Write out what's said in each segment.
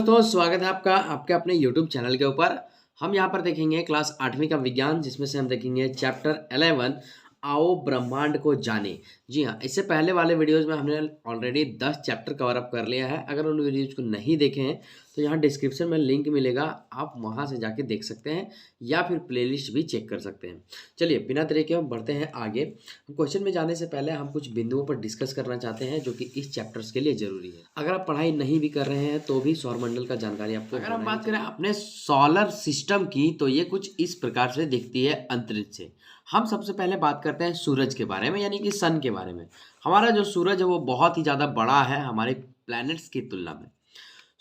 दोस्तों स्वागत है आपका आपके अपने YouTube चैनल के ऊपर। हम यहाँ पर देखेंगे क्लास 8वीं का विज्ञान, जिसमें से हम देखेंगे चैप्टर 11 आओ ब्रह्मांड को जाने। जी हाँ, इससे पहले वाले वीडियोस में हमने ऑलरेडी 10 चैप्टर कवर अप कर लिया है। अगर उन वीडियोज को नहीं देखे हैं तो यहाँ डिस्क्रिप्शन में लिंक मिलेगा, आप वहाँ से जाके देख सकते हैं या फिर प्लेलिस्ट भी चेक कर सकते हैं। चलिए बिना देरी के हम बढ़ते हैं आगे। क्वेश्चन में जाने से पहले हम कुछ बिंदुओं पर डिस्कस करना चाहते हैं जो कि इस चैप्टर्स के लिए जरूरी है। अगर आप पढ़ाई नहीं भी कर रहे हैं तो भी सौरमंडल का जानकारी आपको। अगर हम बात करें अपने सोलर सिस्टम की तो ये कुछ इस प्रकार से दिखती है अंतरिक्ष से। हम सबसे पहले बात करते हैं सूरज के बारे में, यानी कि सन के बारे में। हमारा जो सूरज है वो बहुत ही ज़्यादा बड़ा है हमारे प्लैनेट्स की तुलना में।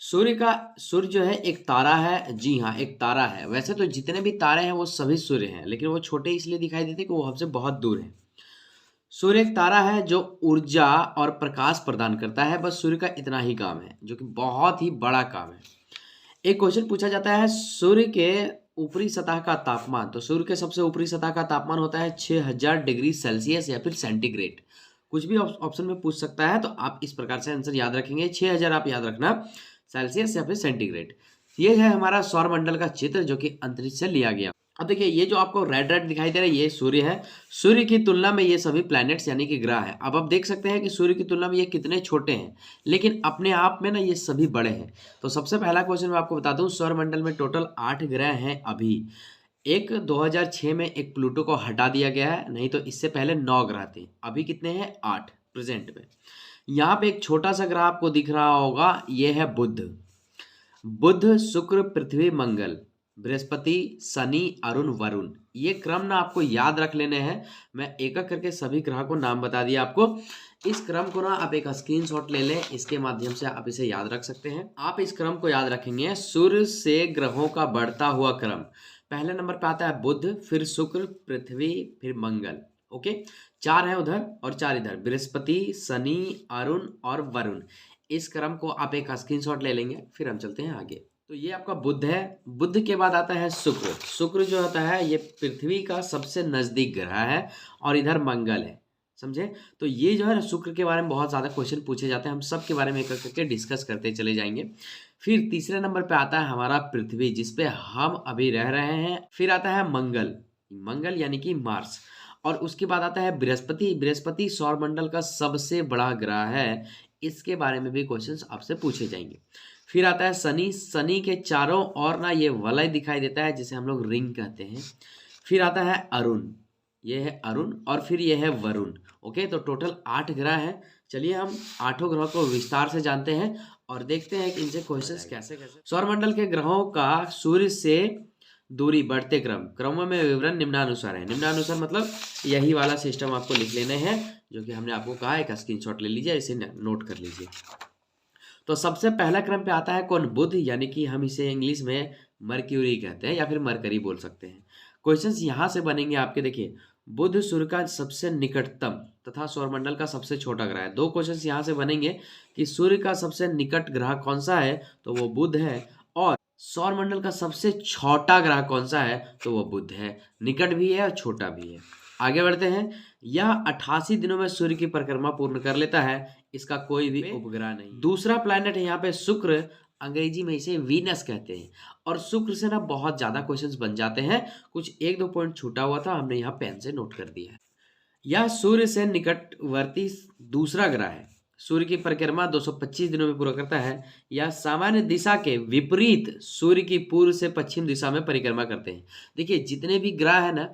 सूर्य जो है एक तारा है। जी हाँ, एक तारा है। वैसे तो जितने भी तारे हैं वो सभी सूर्य हैं, लेकिन वो छोटे इसलिए दिखाई देते कि वो हमसे बहुत दूर है। सूर्य एक तारा है जो ऊर्जा और प्रकाश प्रदान करता है। बस सूर्य का इतना ही काम है, जो कि बहुत ही बड़ा काम है। एक क्वेश्चन पूछा जाता है सूर्य के ऊपरी सतह का तापमान। तो सूर्य के सबसे ऊपरी सतह का तापमान होता है 6000 डिग्री सेल्सियस या फिर सेंटीग्रेड। कुछ भी ऑप्शन में पूछ सकता है, तो आप इस प्रकार से आंसर याद रखेंगे। 6000 आप याद रखना, सेल्सियस या फिर सेंटीग्रेड। ये है हमारा सौरमंडल का चित्र जो कि अंतरिक्ष से लिया गया। अब देखिए, ये जो आपको रेड रेड दिखाई दे रहा है ये सूर्य है। सूर्य की तुलना में ये सभी प्लैनेट्स यानी कि ग्रह है। अब आप देख सकते हैं कि सूर्य की तुलना में ये कितने छोटे हैं, लेकिन अपने आप में ना ये सभी बड़े हैं। तो सबसे पहला क्वेश्चन मैं आपको बता दूं, सौरमंडल में टोटल 8 ग्रह हैं अभी। एक 2006 में एक प्लूटो को हटा दिया गया है, नहीं तो इससे पहले 9 ग्रह थे। अभी कितने हैं? 8 प्रेजेंट में। यहाँ पे एक छोटा सा ग्रह आपको दिख रहा होगा, ये है बुध, शुक्र, पृथ्वी, मंगल, बृहस्पति, शनि, अरुण, वरुण। ये क्रम ना आपको याद रख लेने हैं। मैं एक एक करके सभी ग्रह को नाम बता दिया आपको। इस क्रम को ना आप एक स्क्रीनशॉट ले लें, इसके माध्यम से आप इसे याद रख सकते हैं। आप इस क्रम को याद रखेंगे, सूर्य से ग्रहों का बढ़ता हुआ क्रम। पहले नंबर पे आता है बुध, फिर शुक्र, पृथ्वी, फिर मंगल। ओके, 4 है उधर और 4 इधर, बृहस्पति, शनि, अरुण और वरुण। इस क्रम को आप एक स्क्रीनशॉट ले लेंगे, फिर हम चलते हैं आगे। तो ये आपका बुध है। बुध के बाद आता है शुक्र जो होता है ये पृथ्वी का सबसे नजदीक ग्रह है, और इधर मंगल है। समझे? तो ये जो है ना, शुक्र के बारे में बहुत ज्यादा क्वेश्चन पूछे जाते हैं। हम सब के बारे में एक एक करके डिस्कस करते चले जाएंगे। फिर तीसरे नंबर पे आता है हमारा पृथ्वी, जिसपे हम अभी रह रहे हैं। फिर आता है मंगल यानी कि मार्स। और उसके बाद आता है बृहस्पति सौरमंडल का सबसे बड़ा ग्रह है। इसके बारे में भी क्वेश्चंस आपसे पूछे जाएंगे। फिर आता है शनि के चारों ओर ना ये वलय दिखाई देता है, जिसे हम लोग रिंग कहते हैं। फिर आता है अरुण, ये है अरुण, और फिर ये है वरुण। ओके, तो टोटल 8 ग्रह हैं। चलिए हम 8 ग्रहों को विस्तार से जानते हैं और देखते हैं कि इनसे क्वेश्चंस कैसे कैसे। सौरमंडल के ग्रहों का सूर्य से दूरी बढ़ते क्रमों में विवरण निम्नानुसार है। निम्नानुसार मतलब यही वाला सिस्टम आपको लिख लेने हैं, जो कि हमने आपको कहा। एक स्क्रीनशॉट ले लीजिए, इसे नोट कर लीजिए। तो सबसे पहला क्रम पे आता है कौन? बुध, यानी कि हम इसे इंग्लिश में मर्क्यूरी कहते हैं या फिर मरकरी बोल सकते हैं। क्वेश्चंस यहाँ से बनेंगे आपके। देखिए, बुध सूर्य का सबसे निकटतम तथा सौरमंडल का सबसे छोटा ग्रह है। 2 क्वेश्चंस यहाँ से बनेंगे कि सूर्य का सबसे निकट ग्रह कौन सा है, तो वो बुध है। और सौरमंडल का सबसे छोटा ग्रह कौन सा है, तो वो बुध है। निकट भी है और छोटा भी है। आगे बढ़ते हैं। यह 88 दिनों में सूर्य की परिक्रमा पूर्ण कर लेता है। इसका कोई भी उपग्रह नहीं। दूसरा प्लैनेट है यहाँ पे शुक्र, अंग्रेजी में इसे वीनस कहते हैं। और शुक्र से ना बहुत ज्यादा क्वेश्चंस बन जाते हैं। कुछ 1-2 पॉइंट छूटा हुआ था, हमने यहाँ पेन से नोट कर दिया है। यह सूर्य से निकटवर्ती दूसरा ग्रह है। सूर्य की परिक्रमा 225 दिनों में पूरा करता है। यह सामान्य दिशा के विपरीत सूर्य की पूर्व से पश्चिम दिशा में परिक्रमा करते हैं। देखिए, जितने भी ग्रह है ना,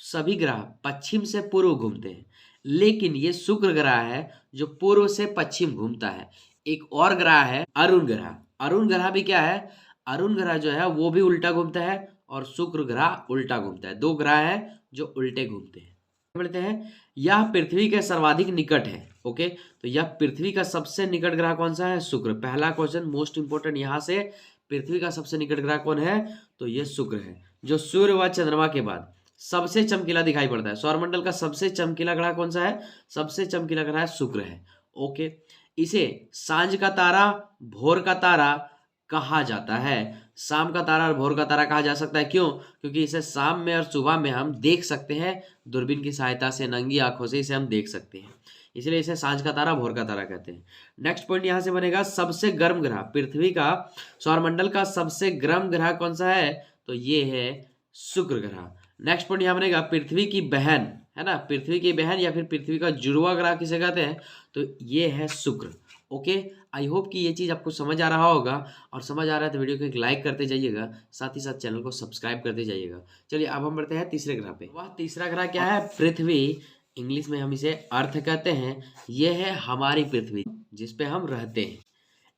सभी ग्रह पश्चिम से पूर्व घूमते हैं, लेकिन ये शुक्र ग्रह है जो पूर्व से पश्चिम घूमता है। एक और ग्रह है अरुण ग्रह। अरुण ग्रह भी क्या है? अरुण ग्रह जो है वो भी उल्टा घूमता है, और शुक्र ग्रह उल्टा घूमता है। 2 ग्रह है जो उल्टे घूमते हैं। बढ़ते हैं। यह पृथ्वी के सर्वाधिक निकट है। ओके, तो यह पृथ्वी का सबसे निकट ग्रह कौन सा है? शुक्र। पहला क्वेश्चन मोस्ट इंपोर्टेंट यहाँ से, पृथ्वी का सबसे निकट ग्रह कौन है, तो ये शुक्र है, जो सूर्य व चंद्रमा के बाद सबसे चमकीला दिखाई पड़ता है। सौरमंडल का सबसे चमकीला ग्रह कौन सा है? सबसे चमकीला ग्रह शुक्र है। ओके, इसे सांझ का तारा, भोर का तारा कहा जाता है। शाम का तारा और भोर का तारा कहा जा सकता है। क्यों? क्योंकि इसे शाम में और सुबह में हम देख सकते हैं, दूरबीन की सहायता से, नंगी आंखों से इसे हम देख सकते हैं। इसलिए इसे सांझ का तारा, भोर का तारा कहते हैं। नेक्स्ट पॉइंट यहाँ से बनेगा, सबसे गर्म ग्रह, पृथ्वी का सौरमंडल का सबसे गर्म ग्रह कौन सा है, तो ये है शुक्र ग्रह। नेक्स्ट पॉइंट यहाँ बनेगा, पृथ्वी की बहन, है ना, पृथ्वी की बहन या फिर पृथ्वी का जुड़वा ग्रह किसे कहते हैं, तो ये है शुक्र। ओके, आई होप कि ये चीज़ आपको समझ आ रहा होगा, और समझ आ रहा है तो वीडियो को एक लाइक करते जाइएगा, साथ ही साथ चैनल को सब्सक्राइब करते जाइएगा। चलिए अब हम बढ़ते हैं तीसरे ग्रह पे। वह तीसरा ग्रह क्या है, पृथ्वी, इंग्लिश में हम इसे अर्थ कहते हैं। ये है हमारी पृथ्वी जिस पे हम रहते हैं।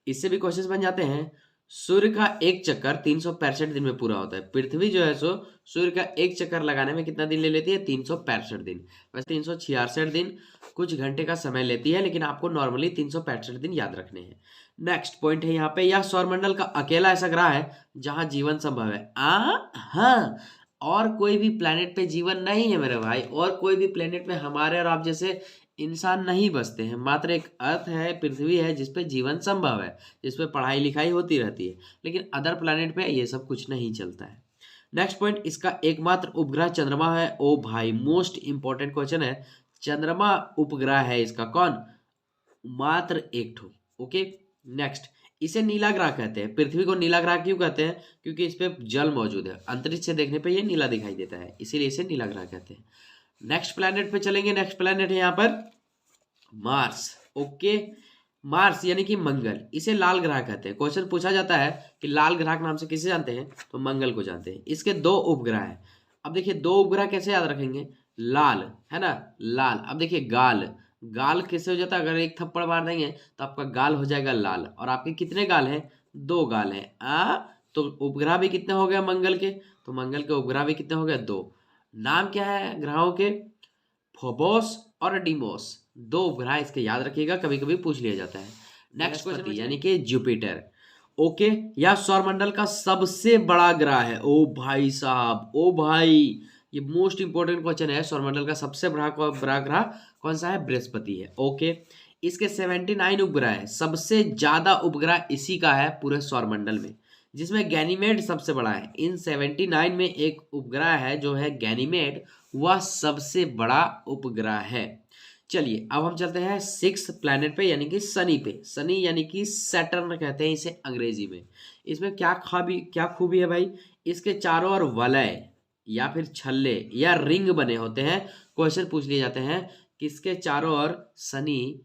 इससे भी क्वेश्चन बन जाते हैं, सूर्य का एक चक्कर 365 दिन में पूरा होता है। पृथ्वी जो है सो सूर्य का एक चक्कर लगाने में कितना दिन ले लेती है, 365 दिन। वैसे 366 दिन कुछ घंटे का समय लेती है, लेकिन आपको नॉर्मली 365 दिन याद रखने हैं। नेक्स्ट पॉइंट है यहाँ पे, यह सौरमंडल का अकेला ऐसा ग्रह है जहाँ जीवन संभव है। हाँ, और कोई भी प्लेनेट पे जीवन नहीं है मेरे भाई, और कोई भी प्लेनेट पे हमारे और आप जैसे इंसान नहीं बसते हैं। मात्र एक अर्थ है, पृथ्वी है, जिसपे जीवन संभव है, जिसपे पढ़ाई लिखाई होती रहती है, लेकिन अदर प्लैनेट पे ये सब कुछ नहीं चलता है। नेक्स्ट पॉइंट, इसका एकमात्र उपग्रह चंद्रमा है। ओ भाई, मोस्ट इंपॉर्टेंट क्वेश्चन है, चंद्रमा उपग्रह है इसका, कौन, मात्र एक ठो। ओके, नेक्स्ट, इसे नीला ग्रह कहते हैं। पृथ्वी को नीला ग्रह क्यों कहते हैं, क्योंकि इस पे जल मौजूद है, अंतरिक्ष से देखने पे ये नीला दिखाई देता है, इसीलिए इसे नीला ग्रह कहते हैं। नेक्स्ट प्लैनेट पे चलेंगे, नेक्स्ट प्लैनेट है यहाँ पर मार्स। ओके, मार्स यानी कि मंगल, इसे लाल ग्रह कहते हैं। क्वेश्चन पूछा जाता है कि लाल ग्रह के नाम से किसे जानते हैं, तो मंगल को जानते हैं। इसके 2 उपग्रह हैं। अब देखिए 2 उपग्रह कैसे याद रखेंगे, लाल है ना, लाल। अब देखिए गाल, गाल कैसे हो जाता है, अगर एक थप्पड़ मार देंगे तो आपका गाल हो जाएगा लाल। और आपके कितने गाल हैं, 2 गाल हैं। तो उपग्रह भी कितने हो गए मंगल के, तो मंगल के उपग्रह भी कितने हो गए, 2। नाम क्या है ग्रहों के, फोबोस और डीमोस, 2 उपग्रह इसके याद रखिएगा, कभी कभी पूछ लिया जाता है। नेक्स्ट क्वेश्चन यानी कि जुपिटर। ओके, यह सौरमंडल का सबसे बड़ा ग्रह है। ओ भाई साहब, ओ भाई, ये मोस्ट इंपोर्टेंट क्वेश्चन है। सौरमंडल का सबसे बड़ा ग्रह कौन सा है, बृहस्पति है। ओके, इसके 79 उपग्रह है, सबसे ज्यादा उपग्रह इसी का है पूरे सौरमंडल में, जिसमें गैनीमेड सबसे बड़ा है। इन 79 में एक उपग्रह है जो है गैनीमेड, वह सबसे बड़ा उपग्रह है। चलिए अब हम चलते हैं 6th प्लैनेट पे, यानी कि शनि पे। शनि यानी कि सैटर्न कहते हैं इसे अंग्रेजी में। इसमें क्या खूबी है भाई, इसके चारों ओर वलय या फिर छल्ले या रिंग बने होते हैं। क्वेश्चन पूछ लिए जाते हैं, किसके चारों ओर शनि,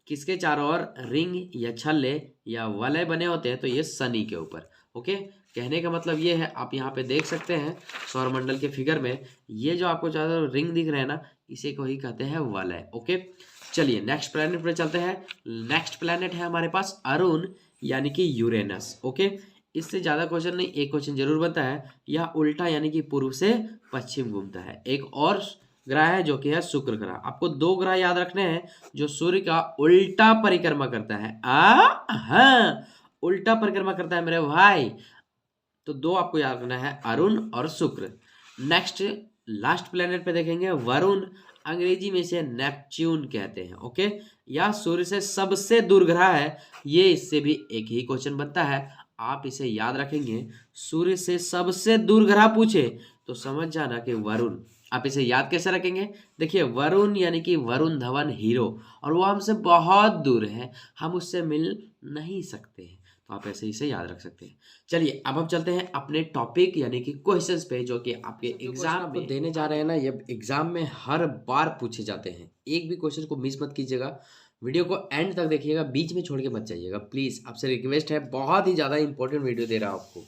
किसके चारों ओर रिंग या छल्ले या वलय बने होते हैं, तो ये शनि के ऊपर। ओके, कहने का मतलब ये है, आप यहाँ पे देख सकते हैं सौरमंडल के फिगर में, ये जो आपको चारों रिंग दिख रहे हैं ना, इसे को ही कहते हैं वलय। ओके, चलिए नेक्स्ट प्लैनेट पे चलते हैं। नेक्स्ट प्लैनेट है हमारे पास अरुण यानी कि यूरेनस। ओके, इससे ज़्यादा क्वेश्चन नहीं, एक क्वेश्चन जरूर बनता है, यह उल्टा यानी कि पूर्व से पश्चिम घूमता है। एक और ग्रह है जो कि है शुक्र ग्रह। आपको 2 ग्रह याद रखने हैं जो सूर्य का उल्टा परिक्रमा करता है। हाँ, उल्टा परिक्रमा करता है मेरे भाई। तो 2 आपको याद रखना है, अरुण और शुक्र। नेक्स्ट लास्ट प्लेनेट पे देखेंगे वरुण, अंग्रेजी में इसे नेपच्यून कहते हैं। ओके, यह सूर्य से सबसे दूर ग्रह है। ये इससे भी एक ही क्वेश्चन बनता है, आप इसे याद रखेंगे। सूर्य से सबसे दूर ग्रह पूछे तो समझ जाना कि वरुण। आप इसे याद कैसे रखेंगे, देखिए वरुण यानी कि वरुण धवन हीरो, और वो हमसे बहुत दूर है, हम उससे मिल नहीं सकते हैं, तो आप ऐसे इसे याद रख सकते हैं। चलिए अब हम चलते हैं अपने टॉपिक यानी कि क्वेश्चंस पे, जो कि आपके एग्जाम में देने जा रहे हैं ना, ये एग्जाम में हर बार पूछे जाते हैं। एक भी क्वेश्चन को मिस मत कीजिएगा, वीडियो को एंड तक देखिएगा, बीच में छोड़ के मत जाइएगा प्लीज, आपसे रिक्वेस्ट है, बहुत ही ज्यादा इंपॉर्टेंट वीडियो दे रहा हूं आपको।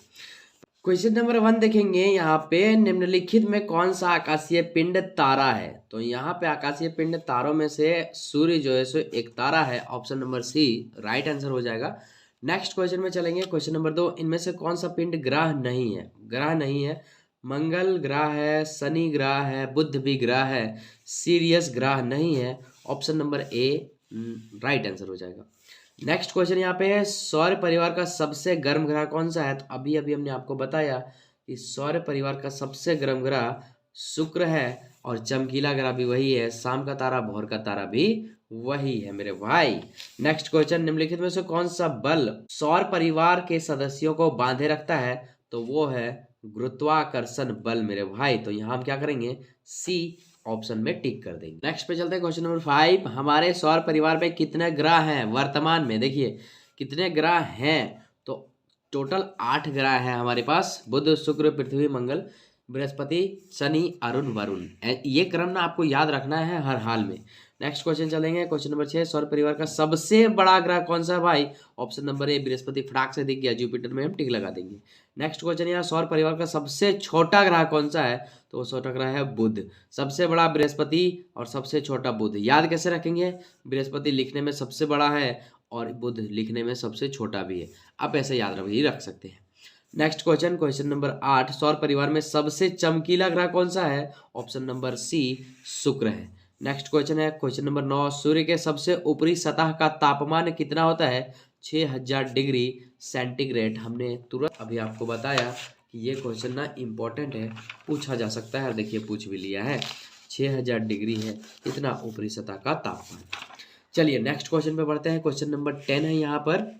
क्वेश्चन नंबर 1 देखेंगे, यहाँ पे निम्नलिखित में कौन सा आकाशीय पिंड तारा है। तो यहाँ पे आकाशीय पिंड तारों में से सूर्य जो है सो एक तारा है, option number C right answer हो जाएगा। नेक्स्ट क्वेश्चन में चलेंगे, क्वेश्चन नंबर 2, इनमें से कौन सा पिंड ग्रह नहीं है। ग्रह नहीं है, मंगल ग्रह है, शनि ग्रह है, बुध भी ग्रह है, सीरियस ग्रह नहीं है, option number A right answer हो जाएगा। नेक्स्ट क्वेश्चन यहाँ पे है, सौर परिवार का सबसे गर्म ग्रह कौन सा है। तो अभी अभी हमने आपको बताया कि सौर परिवार का सबसे गर्म ग्रह शुक्र है, और चमकीला ग्रह भी वही है, शाम का तारा भोर का तारा भी वही है मेरे भाई। नेक्स्ट क्वेश्चन, निम्नलिखित में से कौन सा बल सौर परिवार के सदस्यों को बांधे रखता है। तो वो है गुरुत्वाकर्षण बल मेरे भाई। तो यहाँ हम क्या करेंगे, सी ऑप्शन में टिक कर देंगे। नेक्स्ट पे चलते हैं क्वेश्चन नंबर 5। हमारे सौर परिवार में कितने ग्रह हैं वर्तमान में? देखिए कितने ग्रह हैं, तो टोटल 8 ग्रह हैं हमारे पास, बुध शुक्र पृथ्वी मंगल बृहस्पति शनि अरुण वरुण। ये क्रम ना आपको याद रखना है हर हाल में। नेक्स्ट क्वेश्चन चलेंगे, क्वेश्चन नंबर 6। सौर परिवार का सबसे बड़ा ग्रह कौन सा है भाई? ऑप्शन नंबर ए बृहस्पति, फटाक से दिख गया, जुपिटर में हम टिक लगा देंगे। नेक्स्ट क्वेश्चन यहाँ, सौर परिवार का सबसे छोटा ग्रह कौन सा है? तो वो छोटा ग्रह है बुध। सबसे बड़ा बृहस्पति और सबसे छोटा बुध। याद कैसे रखेंगे? बृहस्पति लिखने में सबसे बड़ा है और बुध लिखने में सबसे छोटा भी है, आप ऐसे याद रख सकते हैं। Next question, question number 8। सौर परिवार में सबसे चमकीला ग्रह कौन सा है? ऑप्शन नंबर सी शुक्र है। नेक्स्ट क्वेश्चन है क्वेश्चन नंबर 9। सूर्य के सबसे ऊपरी सतह का तापमान कितना होता है? 6000 डिग्री सेंटीग्रेड। हमने तुरंत अभी आपको बताया कि ये क्वेश्चन ना इम्पोर्टेंट है, पूछा जा सकता है। देखिए पूछ भी लिया है, 6000 डिग्री है इतना ऊपरी सतह का तापमान। चलिए नेक्स्ट क्वेश्चन पे बढ़ते हैं। क्वेश्चन नंबर 10 है यहाँ पर,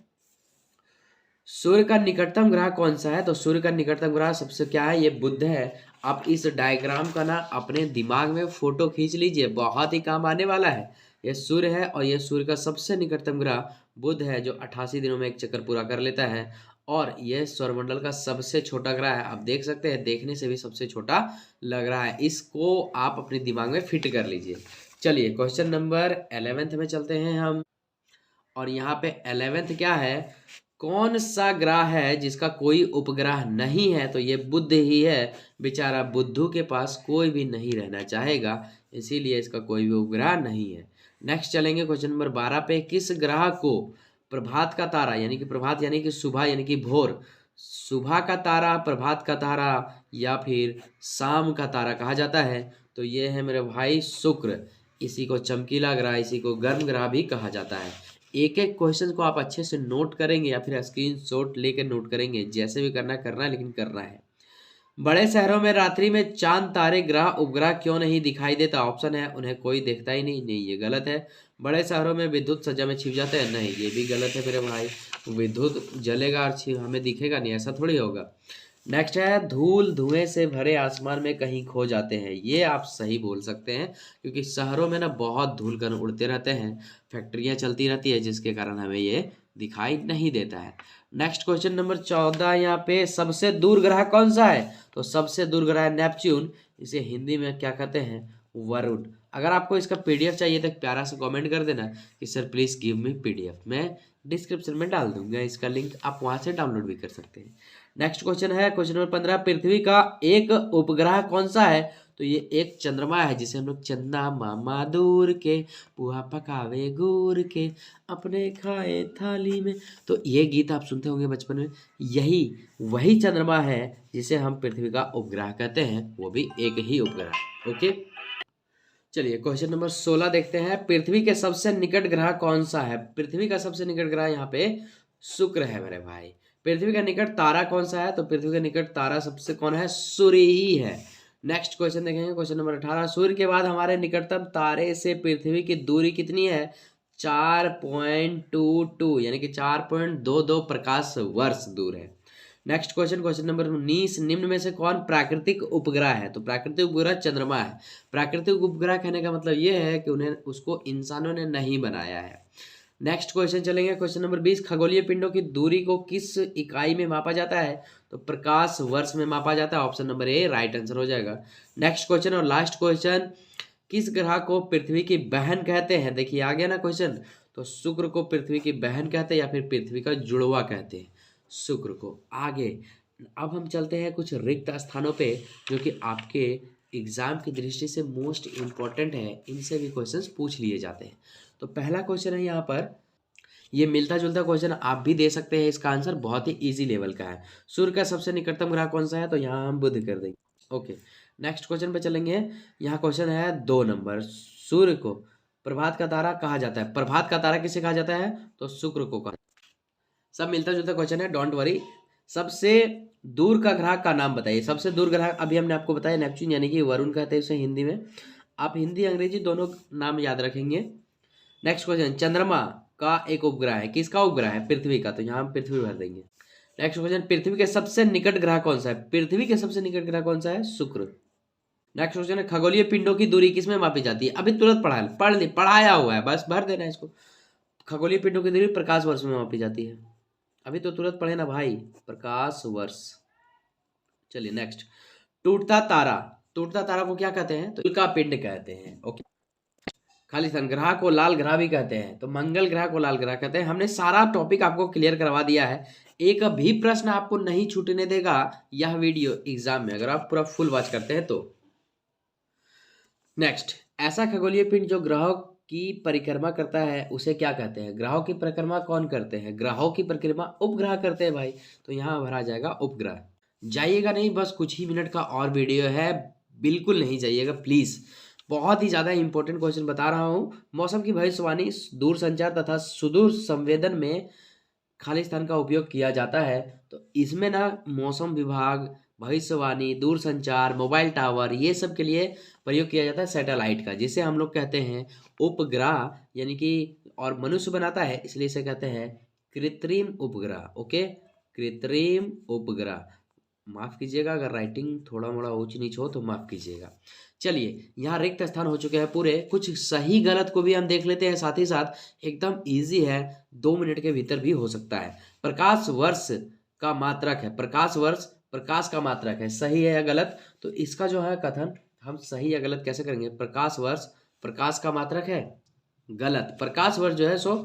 सूर्य का निकटतम ग्रह कौन सा है? तो सूर्य का निकटतम ग्रह सबसे क्या है? ये बुध है। आप इस डायग्राम का ना अपने दिमाग में फोटो खींच लीजिए, बहुत ही काम आने वाला है। ये सूर्य है और ये सूर्य का सबसे निकटतम ग्रह बुध है, जो 88 दिनों में एक चक्कर पूरा कर लेता है। और ये सौरमंडल का सबसे छोटा ग्रह है। आप देख सकते हैं, देखने से भी सबसे छोटा लग रहा है। इसको आप अपने दिमाग में फिट कर लीजिए। चलिए क्वेश्चन नंबर 11 में चलते हैं हम, और यहाँ पे 11 क्या है, कौन सा ग्रह है जिसका कोई उपग्रह नहीं है? तो ये बुध ही है। बेचारा बुद्धू के पास कोई भी नहीं रहना चाहेगा, इसीलिए इसका कोई भी उपग्रह नहीं है। नेक्स्ट चलेंगे क्वेश्चन नंबर 12 पे। किस ग्रह को प्रभात का तारा यानी कि प्रभात यानी कि सुबह यानी कि भोर, सुबह का तारा, प्रभात का तारा या फिर शाम का तारा कहा जाता है? तो ये है मेरे भाई शुक्र। इसी को चमकीला ग्रह, इसी को गर्म ग्रह भी कहा जाता है। एक एक क्वेश्चन को आप अच्छे से नोट करेंगे या फिर स्क्रीनशॉट लेकर नोट करेंगे, जैसे भी करना है लेकिन करना है। बड़े शहरों में रात्रि में चांद तारे ग्रह उपग्रह क्यों नहीं दिखाई देता? ऑप्शन है उन्हें कोई देखता ही नहीं, नहीं ये गलत है। बड़े शहरों में विद्युत सज्जा में छिप जाते हैं, नहीं ये भी गलत है मेरे भाई। विद्युत जलेगा और हमें दिखेगा नहीं, ऐसा थोड़ी होगा। नेक्स्ट है, धूल धुएं से भरे आसमान में कहीं खो जाते हैं। ये आप सही बोल सकते हैं, क्योंकि शहरों में ना बहुत धूल कण उड़ते रहते हैं, फैक्ट्रियां चलती रहती है, जिसके कारण हमें ये दिखाई नहीं देता है। नेक्स्ट क्वेश्चन नंबर 14 यहाँ पे, सबसे दूर ग्रह कौन सा है? तो सबसे दूर ग्रह है नेपच्यून। इसे हिंदी में क्या कहते हैं? वरुण। अगर आपको इसका पीडीएफ चाहिए तो एक प्यारा सा कमेंट कर देना कि sir please give me PDF. मैं डिस्क्रिप्शन में डाल दूंगा इसका लिंक, आप वहां से डाउनलोड भी कर सकते हैं। नेक्स्ट क्वेश्चन है क्वेश्चन नंबर 15। पृथ्वी का एक उपग्रह कौन सा है? तो ये एक चंद्रमा है, जिसे हम लोग चंदा मामा दूर के, पुआ पकावे गुड़ के, अपने खाए थाली में। तो ये गीत आप सुनते होंगे बचपन में, यही वही चंद्रमा है जिसे हम पृथ्वी का उपग्रह कहते हैं, वो भी एक ही उपग्रह। ओके चलिए क्वेश्चन नंबर 16 देखते हैं। पृथ्वी के सबसे निकट ग्रह कौन सा है? पृथ्वी का सबसे निकट ग्रह यहाँ पे शुक्र है मेरे भाई। पृथ्वी का निकट तारा कौन सा है? तो पृथ्वी का निकट तारा सबसे कौन है? सूर्य ही है। नेक्स्ट क्वेश्चन देखेंगे, क्वेश्चन नंबर 18। सूर्य के बाद हमारे निकटतम तारे से पृथ्वी की दूरी कितनी है? 4.22 यानी कि 4.22 प्रकाश वर्ष दूर है। Next question, question number 19। निम्न में से कौन प्राकृतिक उपग्रह है? तो प्राकृतिक उपग्रह चंद्रमा है। प्राकृतिक उपग्रह कहने का मतलब ये है कि उन्हें उसको इंसानों ने नहीं बनाया है। नेक्स्ट क्वेश्चन चलेंगे, क्वेश्चन नंबर 20। खगोलीय पिंडों की दूरी को किस इकाई में मापा जाता है? तो प्रकाश वर्ष में मापा जाता है। Option number A right answer हो जाएगा। नेक्स्ट क्वेश्चन और लास्ट क्वेश्चन, किस ग्रह को पृथ्वी की बहन कहते हैं? देखिए आ गया ना क्वेश्चन। तो शुक्र को पृथ्वी की बहन कहते हैं या फिर पृथ्वी का जुड़वा कहते हैं, शुक्र को। आगे अब हम चलते हैं कुछ रिक्त स्थानों पे, जो कि आपके एग्जाम की दृष्टि से मोस्ट इम्पॉर्टेंट है, इनसे भी क्वेश्चंस पूछ लिए जाते हैं। तो पहला क्वेश्चन है यहाँ पर, ये मिलता जुलता क्वेश्चन आप भी दे सकते हैं, इसका आंसर बहुत ही इजी लेवल का है। सूर्य का सबसे निकटतम ग्रह कौन सा है? तो यहाँ हम बुध कर देंगे। ओके नेक्स्ट क्वेश्चन पे चलेंगे। यहाँ क्वेश्चन है 2 नंबर। सूर्य को प्रभात का तारा कहा जाता है। प्रभात का तारा किसे कहा जाता है? तो शुक्र को कहा। सब मिलता जुलता क्वेश्चन है, डोंट वरी। सबसे दूर का ग्रह का नाम बताइए। सबसे दूर ग्रह अभी हमने आपको बताया नेपच्यून यानी कि वरुण कहते हैं उसे हिंदी में। आप हिंदी अंग्रेजी दोनों नाम याद रखेंगे। नेक्स्ट क्वेश्चन, चंद्रमा का एक उपग्रह है। किसका उपग्रह है? पृथ्वी का, तो यहाँ हम पृथ्वी भर देंगे। नेक्स्ट क्वेश्चन, पृथ्वी के सबसे निकट ग्रह कौन सा है? पृथ्वी के सबसे निकट ग्रह कौन सा है? शुक्र। नेक्स्ट क्वेश्चन है, खगोलीय पिंडों की दूरी किसमें मापी जाती है? अभी तुरंत पढ़ाया हुआ है, बस भर देना इसको। खगोलीय पिंडों की दूरी प्रकाश वर्ष में मापी जाती है। अभी तो तुरंत पढ़े ना भाई, प्रकाश वर्ष। चलिए नेक्स्ट, टूटता तारा, टूटता तारा को क्या कहते हैं? तो उल्का पिंड कहते हैं। ओके, खालिस्तान ग्रह को लाल ग्रह भी कहते हैं, तो मंगल ग्रह को लाल ग्रह कहते हैं। हमने सारा टॉपिक आपको क्लियर करवा दिया है, एक भी प्रश्न आपको नहीं छूटने देगा यह वीडियो एग्जाम में, अगर आप पूरा फुल वॉच करते हैं तो। नेक्स्ट, ऐसा खगोलीय पिंड जो ग्रहों की परिक्रमा करता है उसे क्या कहते हैं? ग्रहों की परिक्रमा कौन करते हैं? ग्रहों की परिक्रमा उपग्रह करते हैं भाई, तो यहाँ भरा जाएगा उपग्रह। जाइएगा नहीं, बस कुछ ही मिनट का और वीडियो है, बिल्कुल नहीं जाइएगा प्लीज। बहुत ही ज्यादा इंपॉर्टेंट क्वेश्चन बता रहा हूँ। मौसम की भविष्यवाणी दूर संचार तथा सुदूर संवेदन में खालिस्तान का उपयोग किया जाता है। तो इसमें ना मौसम विभाग, भविष्यवाणी, दूरसंचार, मोबाइल टावर, ये सब के लिए प्रयोग किया जाता है सैटेलाइट का, जिसे हम लोग कहते हैं उपग्रह, यानी कि और मनुष्य बनाता है इसलिए इसे कहते हैं कृत्रिम उपग्रह। ओके, कृत्रिम उपग्रह। माफ कीजिएगा अगर राइटिंग थोड़ा मोड़ा ऊंच नीच हो तो माफ कीजिएगा। चलिए, यहाँ रिक्त स्थान हो चुके हैं पूरे, कुछ सही गलत को भी हम देख लेते हैं साथ ही साथ। एकदम इजी है, 2 मिनट के भीतर भी हो सकता है। प्रकाश वर्ष का मात्रक है, प्रकाश वर्ष प्रकाश का मात्रक है, सही है या गलत? तो इसका जो है कथन हम सही या गलत कैसे करेंगे? प्रकाश वर्ष प्रकाश का मात्रक है, गलत। प्रकाश वर्ष जो है सो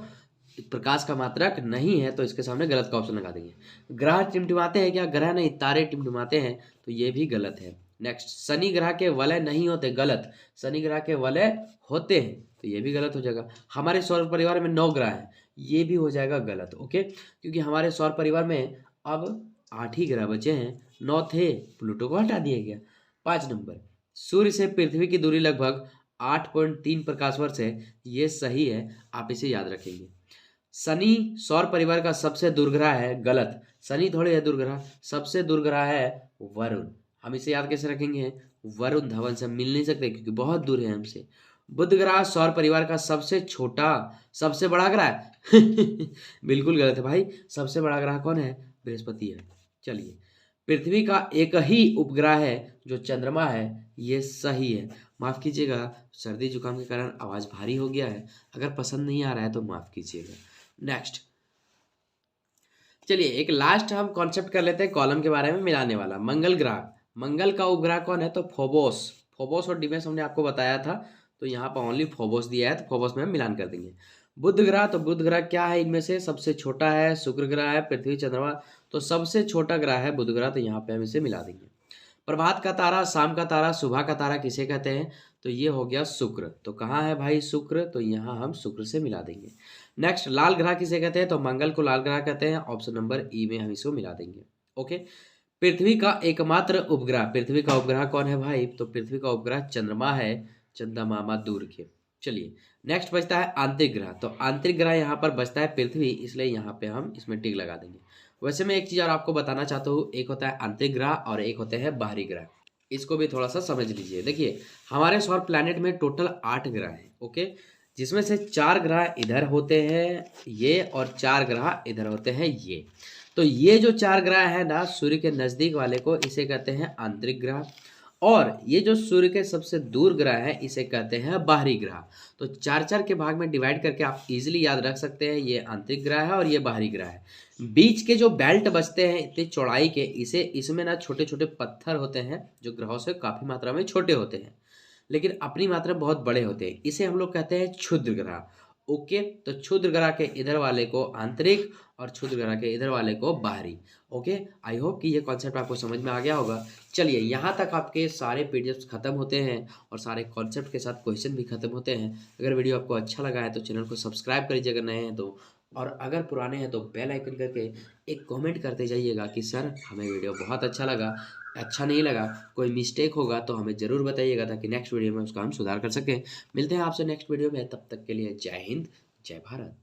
प्रकाश का मात्रक नहीं है, तो इसके सामने गलत का ऑप्शन लगा देंगे। ग्रह टिमटिमाते हैं क्या? ग्रह नहीं, तारे टिमटिमाते हैं, तो ये भी गलत है। नेक्स्ट, शनि ग्रह के वलय नहीं होते, गलत। शनि ग्रह के वलय होते हैं, तो ये भी गलत हो जाएगा। हमारे सौर परिवार में 9 ग्रह हैं, ये भी हो जाएगा गलत। ओके, क्योंकि हमारे सौर परिवार में अब 8 ही ग्रह बचे हैं, 9 थे, प्लूटो को हटा दिया गया। 5 नंबर, सूर्य से पृथ्वी की दूरी लगभग 8.3 प्रकाश वर्ष है, ये सही है, आप इसे याद रखेंगे। शनि सौर परिवार का सबसे दूर ग्रह है, गलत। शनि थोड़े है दूर ग्रह, सबसे दूर ग्रह है वरुण। हम इसे याद कैसे रखेंगे? वरुण धवन से मिल नहीं सकते क्योंकि बहुत दूर है हमसे। बुध ग्रह सौर परिवार का सबसे छोटा सबसे बड़ा ग्रह है बिल्कुल गलत है भाई, सबसे बड़ा ग्रह कौन है? बृहस्पति है। चलिए, पृथ्वी का एक ही उपग्रह है जो चंद्रमा है, ये सही है। माफ कीजिएगा, सर्दी जुकाम के कारण आवाज भारी हो गया है, अगर पसंद नहीं आ रहा है तो माफ कीजिएगा। नेक्स्ट, चलिए एक लास्ट हम कॉन्सेप्ट कर लेते हैं कॉलम के बारे में मिलाने वाला। मंगल ग्रह, मंगल का उपग्रह कौन है? तो फोबोस। फोबोस और डिमेस हमने आपको बताया था, तो यहाँ पर ओनली फोबोस दिया है, तो फोबोस में हम मिलान कर देंगे। बुध ग्रह, तो बुध ग्रह क्या है इनमें से? सबसे छोटा है। शुक्र ग्रह है, पृथ्वी, चंद्रमा, तो सबसे छोटा ग्रह है बुध ग्रह, तो यहाँ पे हम इसे मिला देंगे। प्रभात का तारा, शाम का तारा, सुबह का तारा किसे कहते हैं? तो ये हो गया शुक्र, तो कहाँ है भाई शुक्र? तो यहाँ हम शुक्र से मिला देंगे। नेक्स्ट, लाल ग्रह किसे कहते हैं? तो मंगल को लाल ग्रह कहते हैं, ऑप्शन नंबर ई में हम इसको मिला देंगे। ओके, पृथ्वी का एकमात्र उपग्रह, पृथ्वी का उपग्रह कौन है भाई? तो पृथ्वी का उपग्रह चंद्रमा है, चंदा मामा दूर के। चलिए नेक्स्ट बचता है आंतरिक ग्रह, तो आंतरिक ग्रह यहाँ पर बचता है पृथ्वी, इसलिए यहाँ पे हम इसमें टिक लगा देंगे। वैसे मैं एक चीज और आपको बताना चाहता हूँ, एक होता है आंतरिक ग्रह और एक होते हैं बाहरी ग्रह, इसको भी थोड़ा सा समझ लीजिए। देखिए, हमारे सौर प्लैनेट में टोटल 8 ग्रह हैं। ओके, जिसमें से 4 ग्रह इधर होते हैं ये, और 4 ग्रह इधर होते हैं ये। तो ये जो 4 ग्रह है ना, सूर्य के नजदीक वाले को इसे कहते हैं आंतरिक ग्रह, और ये जो सूर्य के सबसे दूर ग्रह है इसे कहते हैं बाहरी ग्रह। तो 4-4 के भाग में डिवाइड करके आप इजीली याद रख सकते हैं, ये आंतरिक ग्रह है और ये बाहरी ग्रह है। बीच के जो बेल्ट बचते हैं इतनी चौड़ाई के, इसे इसमें ना छोटे छोटे पत्थर होते हैं जो ग्रहों से काफी मात्रा में छोटे होते हैं, लेकिन अपनी मात्रा में बहुत बड़े होते हैं, इसे हम लोग कहते हैं क्षुद्र ग्रह। ओके, तो क्षुद्र ग्रह के इधर वाले को आंतरिक और क्षुद्र ग्रह के इधर वाले को बाहरी। ओके, आई होप कि ये कॉन्सेप्ट आपको समझ में आ गया होगा। चलिए, यहाँ तक आपके सारे पीडीएफ खत्म होते हैं और सारे कॉन्सेप्ट के साथ क्वेश्चन भी खत्म होते हैं। अगर वीडियो आपको अच्छा लगा है तो चैनल को सब्सक्राइब कर लीजिए अगर नए हैं तो, और अगर पुराने हैं तो बेल आइकन करके एक कमेंट करते जाइएगा कि सर हमें वीडियो बहुत अच्छा लगा, अच्छा नहीं लगा, कोई मिस्टेक होगा तो हमें ज़रूर बताइएगा ताकि नेक्स्ट वीडियो में उसका हम सुधार कर सकें। मिलते हैं आपसे नेक्स्ट वीडियो में, तब तक के लिए जय हिंद, जय भारत।